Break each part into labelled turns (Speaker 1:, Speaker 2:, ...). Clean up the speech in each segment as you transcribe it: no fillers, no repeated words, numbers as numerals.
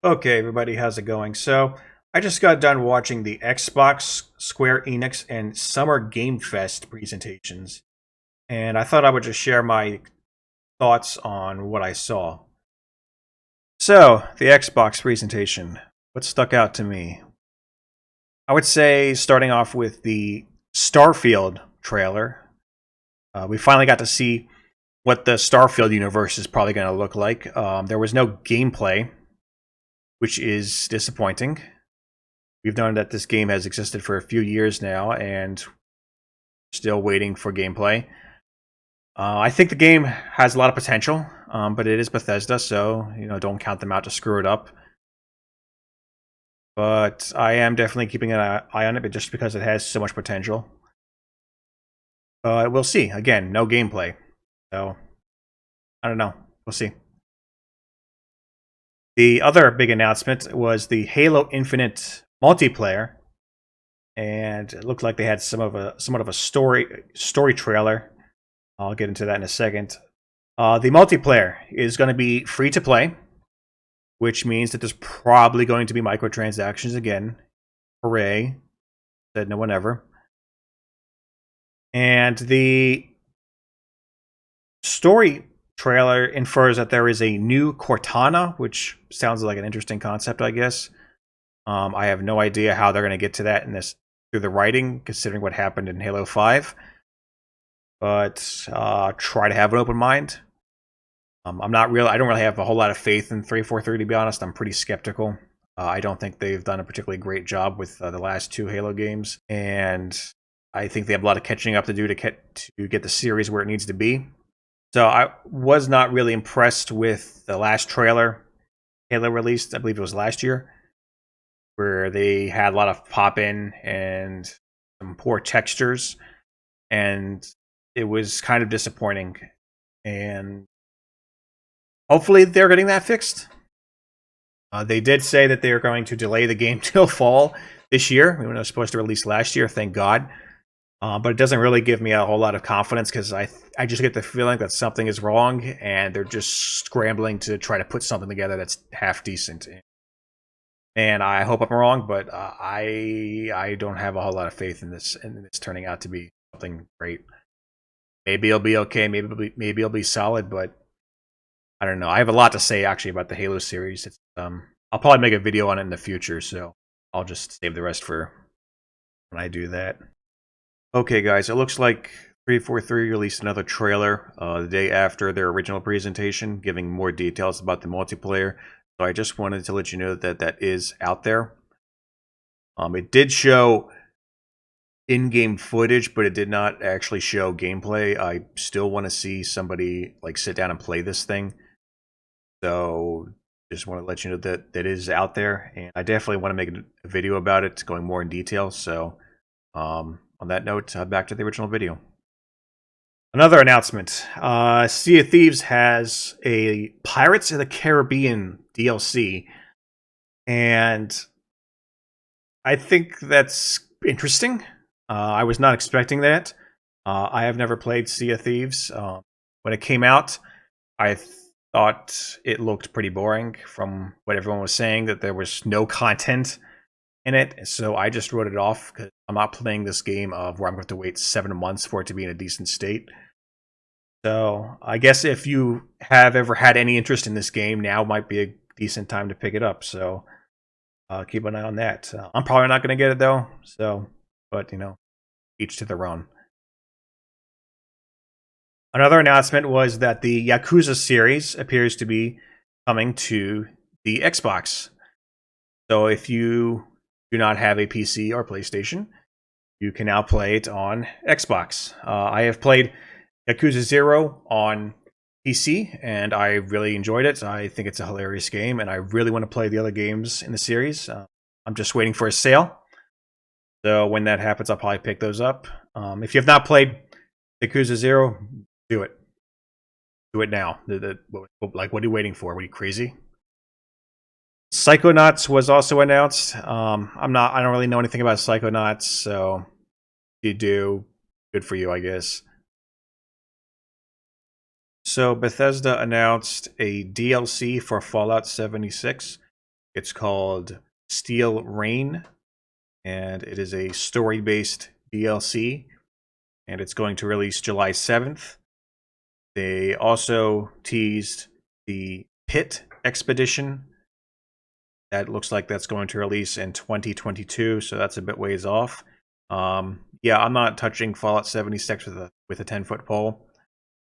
Speaker 1: Okay, everybody, how's it going? So, I just got done watching the Xbox, Square Enix, and Summer Game Fest presentations, and I thought I would just share my thoughts on what I saw. So, the Xbox presentation, what stuck out to me? I would say starting off with the Starfield trailer. We finally got to see what the Starfield universe is probably going to look like. There was no gameplay, which is disappointing. We've known that this game has existed for a few years now, and still waiting for gameplay. I think the game has a lot of potential, but it is Bethesda, so don't count them out to screw it up. But I am definitely keeping an eye on it, but just because it has so much potential. We'll see. Again, no gameplay, so I don't know. We'll see. The other big announcement was the Halo Infinite multiplayer, and it looked like they had somewhat of a story trailer. I'll get into that in a second. The multiplayer is going to be free to play, which means that there's probably going to be microtransactions again. Hooray. Said no one ever. And the story trailer infers that there is a new Cortana, which sounds like an interesting concept, I guess. I have no idea how they're going to get to that in this through the writing, considering what happened in Halo 5. But try to have an open mind. I don't really have a whole lot of faith in 343, to be honest. I'm pretty skeptical. I don't think they've done a particularly great job with the last two Halo games, and I think they have a lot of catching up to do to get the series where it needs to be. So I was not really impressed with the last trailer Halo released. I believe it was last year, where they had a lot of pop-in and some poor textures, and it was kind of disappointing. And hopefully they're getting that fixed. They did say that they are going to delay the game till fall this year. We were supposed to release last year, thank God. But it doesn't really give me a whole lot of confidence because I just get the feeling that something is wrong and they're just scrambling to try to put something together that's half decent. And I hope I'm wrong, but I don't have a whole lot of faith in this turning out to be something great. Maybe it'll be okay. Maybe it'll be solid, but I don't know. I have a lot to say actually about the Halo series. I'll probably make a video on it in the future, so I'll just save the rest for when I do that. Okay, guys, it looks like 343 released another trailer the day after their original presentation, giving more details about the multiplayer. So I just wanted to let you know that that is out there. It did show in-game footage, but it did not actually show gameplay. I still want to see somebody sit down and play this thing. So just want to let you know that that is out there, and I definitely want to make a video about it, going more in detail. So on that note, back to the original video. Another announcement. Sea of Thieves has a Pirates of the Caribbean DLC, and I think that's interesting. I was not expecting that. I have never played Sea of Thieves. When it came out, I thought it looked pretty boring from what everyone was saying, that there was no content in it. So I just wrote it off because I'm not playing this game where I'm going to wait 7 months for it to be in a decent state. So I guess if you have ever had any interest in this game, now might be a decent time to pick it up. So keep an eye on that. I'm probably not going to get it though. So, but each to their own. Another announcement was that the Yakuza series appears to be coming to the Xbox. So if you do not have a PC or PlayStation, you can now play it on Xbox. I have played Yakuza 0 on PC, and I really enjoyed it. I think it's a hilarious game, and I really want to play the other games in the series. I'm just waiting for a sale. So when that happens, I'll probably pick those up. If you have not played Yakuza 0, do it. Do it now. What are you waiting for? Are you crazy? Psychonauts was also announced. I don't really know anything about Psychonauts, so if you do, good for you, I guess. So Bethesda announced a DLC for Fallout 76. It's called Steel Rain, and it is a story-based DLC, and it's going to release July 7th. They also teased the Pit Expedition. That looks like that's going to release in 2022, so that's a bit ways off. Yeah, I'm not touching Fallout 76 with a 10-foot pole.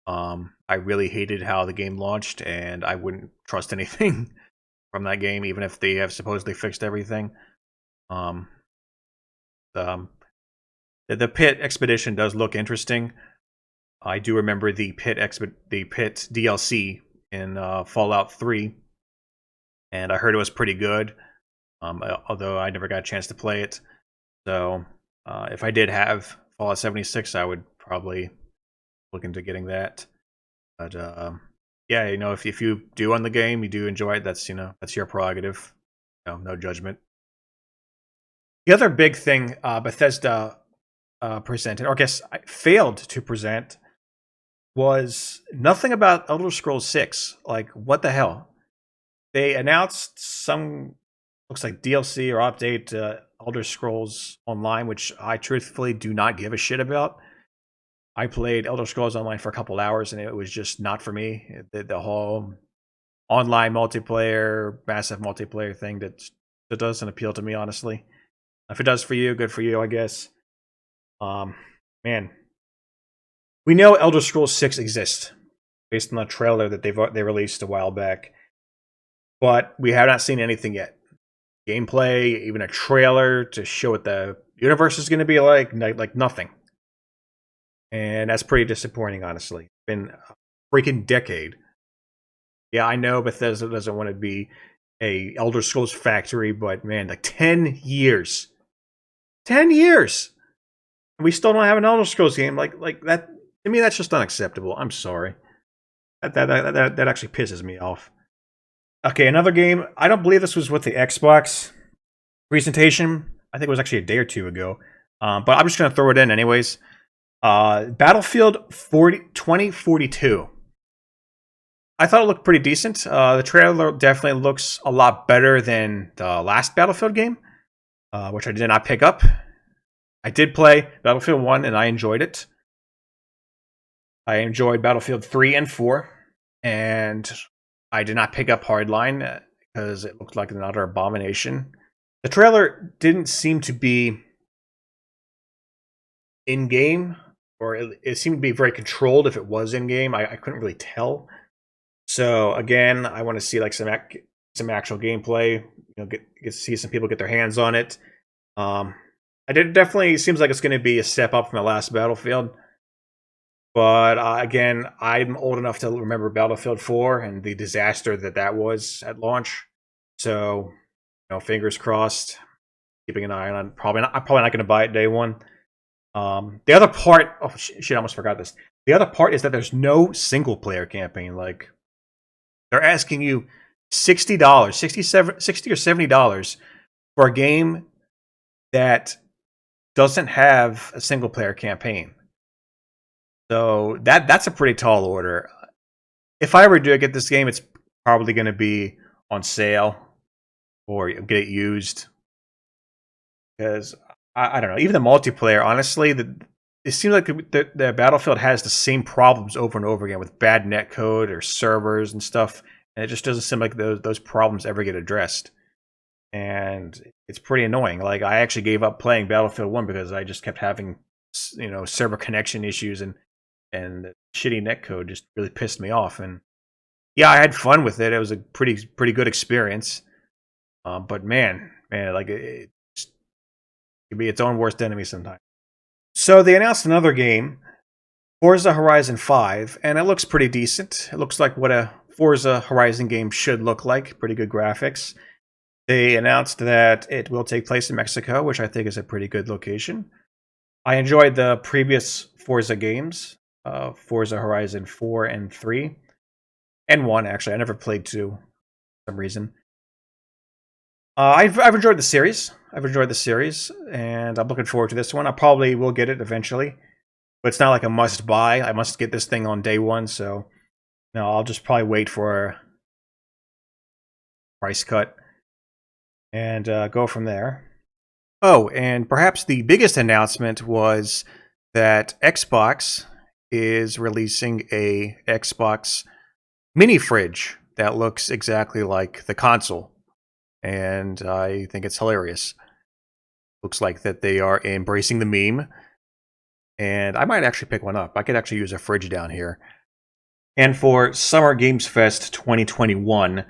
Speaker 1: I really hated how the game launched, and I wouldn't trust anything from that game, even if they have supposedly fixed everything. Um, the, the Pit Expedition does look interesting. I do remember the Pit DLC in Fallout 3, and I heard it was pretty good. Although I never got a chance to play it. So if I did have Fallout 76, I would probably look into getting that. But yeah, if you do on the game, you do enjoy it. That's that's your prerogative. No judgment. The other big thing Bethesda presented, or I guess failed to present, was nothing about Elder Scrolls 6. Like, what the hell? They announced some, looks like DLC or update Elder Scrolls Online, which I truthfully do not give a shit about. I played Elder Scrolls Online for a couple hours, and it was just not for me. The whole online multiplayer, massive multiplayer thing that doesn't appeal to me, honestly. If it does for you, good for you, I guess. Man, we know Elder Scrolls 6 exists based on the trailer that they released a while back, but we have not seen anything yet. Gameplay, even a trailer to show what the universe is going to be like nothing. And that's pretty disappointing, honestly. It's been a freaking decade. Yeah, I know Bethesda doesn't want to be a Elder Scrolls factory, but man, like 10 years. 10 years! We still don't have an Elder Scrolls game. Like that, to me, that's just unacceptable. I'm sorry. That actually pisses me off. Okay, another game. I don't believe this was with the Xbox presentation. I think it was actually a day or two ago. But I'm just going to throw it in anyways. Battlefield 2042. I thought it looked pretty decent. The trailer definitely looks a lot better than the last Battlefield game, which I did not pick up. I did play Battlefield 1 and I enjoyed it. I enjoyed Battlefield 3 and 4, and I did not pick up Hardline because it looked like another abomination. The trailer didn't seem to be in-game, or it seemed to be very controlled if it was in-game. I couldn't really tell. So again, I want to see like some actual gameplay. Get to see some people get their hands on it. It definitely seems like it's going to be a step up from the last Battlefield. But again, I'm old enough to remember Battlefield 4 and the disaster that was at launch. So, fingers crossed. Keeping an eye on. I'm probably not going to buy it day one. The other part, oh shit, I almost forgot this. The other part is that there's no single player campaign. Like, they're asking you $60, $60 or $70 for a game that doesn't have a single player campaign. So that's a pretty tall order. If I ever do get this game, it's probably going to be on sale or get it used. Because I don't know, even the multiplayer, honestly, it seems like the Battlefield has the same problems over and over again with bad netcode or servers and stuff, and it just doesn't seem like those problems ever get addressed. And it's pretty annoying. Like, I actually gave up playing Battlefield 1 because I just kept having server connection issues, and the shitty netcode just really pissed me off. And yeah, I had fun with it. It was a pretty good experience. But man, like it can be its own worst enemy sometimes. So they announced another game, Forza Horizon 5, and it looks pretty decent. It looks like what a Forza Horizon game should look like. Pretty good graphics. They announced that it will take place in Mexico, which I think is a pretty good location. I enjoyed the previous Forza games, Forza Horizon 4 and 3, and 1, actually. I never played 2 for some reason. I've enjoyed the series. And I'm looking forward to this one. I probably will get it eventually, but it's not like a must-buy. I must get this thing on day one, so no, I'll just probably wait for a price cut. and go from there. Oh, and perhaps the biggest announcement was that Xbox is releasing a Xbox mini fridge that looks exactly like the console, and I think it's hilarious. Looks like that they are embracing the meme, and I might actually pick one up. I could actually use a fridge down here. And for Summer Games Fest 2021,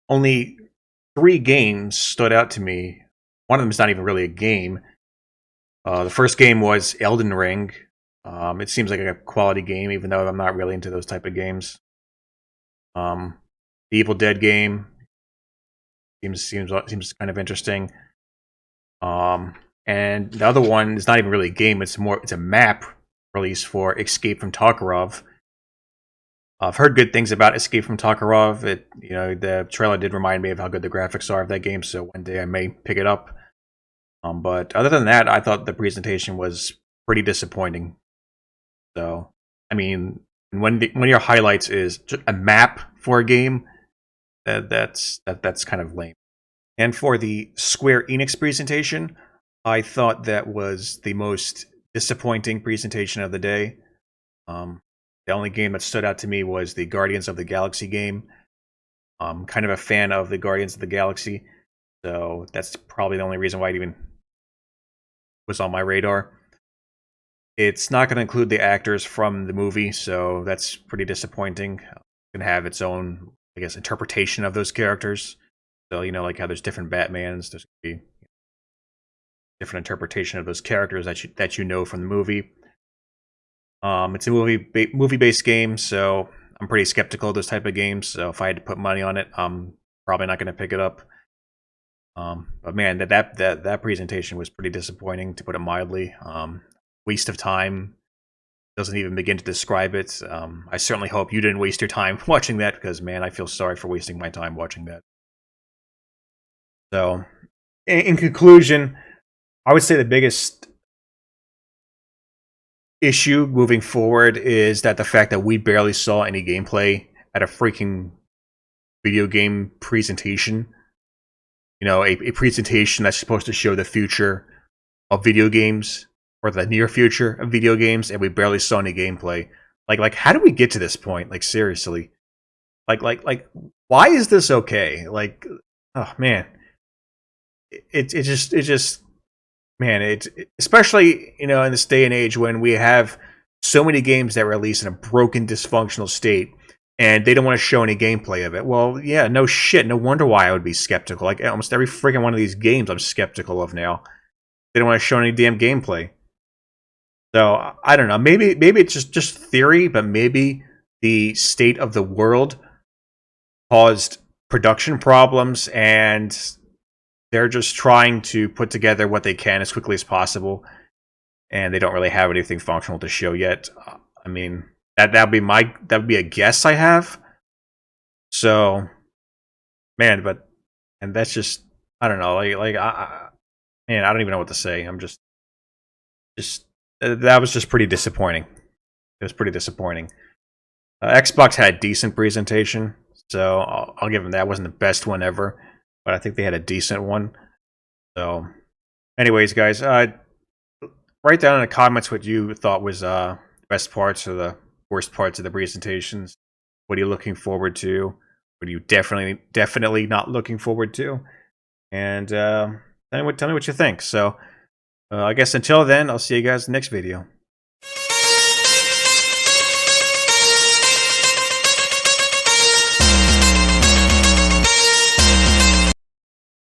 Speaker 1: only 3 games stood out to me. One of them is not even really a game. The first game was Elden Ring. It seems like a quality game, even though I'm not really into those type of games. The Evil Dead game seems kind of interesting. And the other one is not even really a game. It's a map release for Escape from Tarkov. I've heard good things about Escape from Tarkov. The trailer did remind me of how good the graphics are of that game, so one day I may pick it up. But other than that, I thought the presentation was pretty disappointing. So, I mean, when your highlights is a map for a game, that's kind of lame. And for the Square Enix presentation, I thought that was the most disappointing presentation of the day. The only game that stood out to me was the Guardians of the Galaxy game. I'm kind of a fan of the Guardians of the Galaxy, so that's probably the only reason why it even was on my radar. It's not going to include the actors from the movie, so that's pretty disappointing. It's going to have its own, I guess, interpretation of those characters. So, like how there's different Batmans, there's going to be different interpretation of those characters that you know from the movie. It's a movie-based game, so I'm pretty skeptical of those type of games. So if I had to put money on it, I'm probably not going to pick it up. But man, that presentation was pretty disappointing, to put it mildly. Waste of time. Doesn't even begin to describe it. I certainly hope you didn't waste your time watching that, because man, I feel sorry for wasting my time watching that. So, in conclusion, I would say the biggest issue moving forward is that the fact that we barely saw any gameplay at a freaking video game presentation. A presentation that's supposed to show the future of video games, or the near future of video games, and we barely saw any gameplay. Like how did we get to this point? Like, seriously. Like why is this okay? Like, oh man. It just man, especially, in this day and age when we have so many games that release in a broken, dysfunctional state, and they don't want to show any gameplay of it. Well, yeah, no shit. No wonder why I would be skeptical. Like, almost every freaking one of these games I'm skeptical of now. They don't want to show any damn gameplay. So, I don't know. Maybe it's just theory, but maybe the state of the world caused production problems, and they're just trying to put together what they can as quickly as possible, and they don't really have anything functional to show yet. I mean, that would be a guess I have. So, man, and that's just, I don't know. Man, I don't even know what to say. I'm just that was just pretty disappointing. It was pretty disappointing. Xbox had a decent presentation, so I'll give them that. It wasn't the best one ever, but I think they had a decent one. So, anyways, guys, write down in the comments what you thought was the best parts or the worst parts of the presentations. What are you looking forward to? What are you definitely not looking forward to? And tell me what you think. So, I guess until then, I'll see you guys in the next video.